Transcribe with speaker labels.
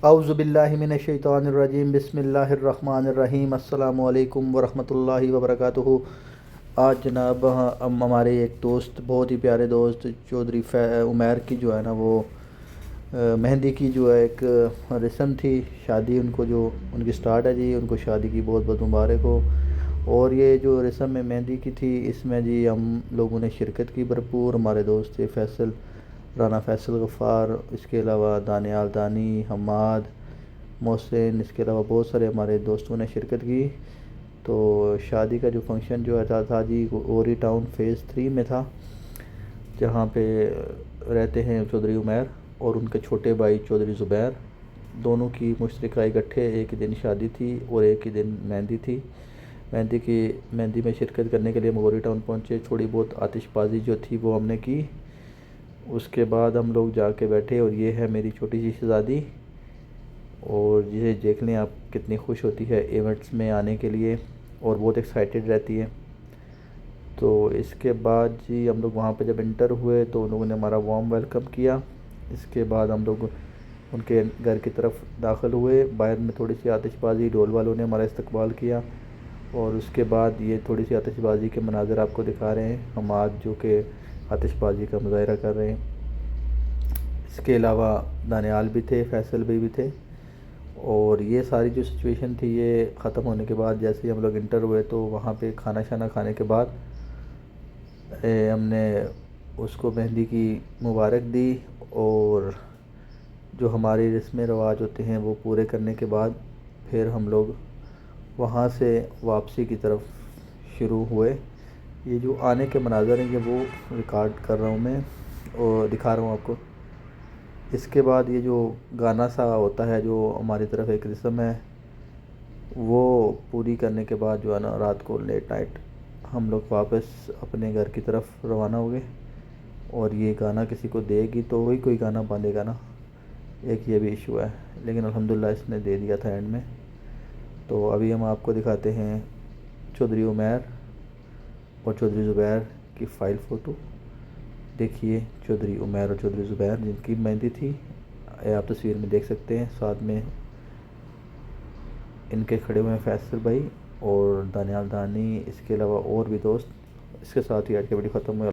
Speaker 1: औज़ुबिल्लाहिमिनश्शैतानिर्रजीम बिस्मिल्लाहिर्रहमानिर्रहीम अस्सलामु अलैकुम वरहमतुल्लाहि वबरकातुहू। आज जनाब हम हमारे एक दोस्त, बहुत ही प्यारे दोस्त चौधरी उमैर की जो है ना वो मेहंदी की जो है एक रस्म थी, शादी उनको जो उनकी स्टार्ट है जी, उनको शादी की बहुत बहुत मुबारक हो। और ये जो रस्म में मेहंदी की थी, इसमें जी हम लोगों ने शिरकत की भरपूर। हमारे दोस्त थे फैसल, राना फैसल गफ़ार, इसके अलावा दानियाल दानी, हमाद, मोहसिन, इसके अलावा बहुत सारे हमारे दोस्तों ने शिरकत की। तो शादी का जो फंक्शन जो है था जी, ओरी टाउन फ़ेज़ 3 में था, जहाँ पे रहते हैं चौधरी उमैर और उनके छोटे भाई चौधरी ज़ुबैर। दोनों की मुश्तरका इकट्ठे एक ही दिन शादी थी और एक ही दिन मेहंदी थी। मेहंदी में शिरकत करने के लिए हम ओरी टाउन पहुँचे। थोड़ी बहुत आतिशबाजी जो थी वो हमने की। उसके बाद हम लोग जाके बैठे और ये है मेरी छोटी सी शहज़ादी, और जिसे देख लें आप कितनी खुश होती है इवेंट्स में आने के लिए और बहुत एक्साइटेड रहती है। तो इसके बाद जी हम लोग वहाँ पे जब इंटर हुए तो उन लोगों ने हमारा वार्म वेलकम किया। इसके बाद हम लोग उनके घर की तरफ दाखिल हुए। बाहर में थोड़ी सी आतिशबाजी, ढोल वालों ने हमारा इस्तकबाल किया। और उसके बाद ये थोड़ी सी आतिशबाजी के मनाज़र आपको दिखा रहे हैं हम आज, जो कि आतिशबाजी का मुजाहरा कर रहे हैं। इसके अलावा दानियाल भी थे, फैसल भी थे। और ये सारी जो सिचुएशन थी ये ख़त्म होने के बाद जैसे ही हम लोग इंटर हुए तो वहाँ पे खाना शाना खाने के बाद हमने उसको मेहंदी की मुबारक दी। और जो हमारी रस्में रवाज होते हैं वो पूरे करने के बाद फिर हम लोग वहाँ से वापसी की तरफ शुरू हुए। ये जो आने के मनाज़र हैं ये वो रिकॉर्ड कर रहा हूँ मैं और दिखा रहा हूँ आपको। इसके बाद ये जो गाना सा होता है जो हमारी तरफ एक रस्म है, वो पूरी करने के बाद जो है ना रात को लेट नाइट हम लोग वापस अपने घर की तरफ रवाना हो गए। और ये गाना किसी को देगी तो वही कोई गाना बांधेगा ना, एक ये भी इशू है, लेकिन अल्हम्दुलिल्लाह इसने दे दिया था एंड में। तो अभी हम आपको दिखाते हैं चौधरी उमैर और चौधरी ज़ुबैर की फ़ाइल फ़ोटो। देखिए चौधरी उमैर और चौधरी ज़ुबैर जिनकी मेहंदी थी, ये आप तस्वीर में देख सकते हैं। साथ में इनके खड़े हुए हैं फैसल भाई और दानियाल दानी, इसके अलावा और भी दोस्त। इसके साथ ही आज की वीडियो ख़त्म हुई।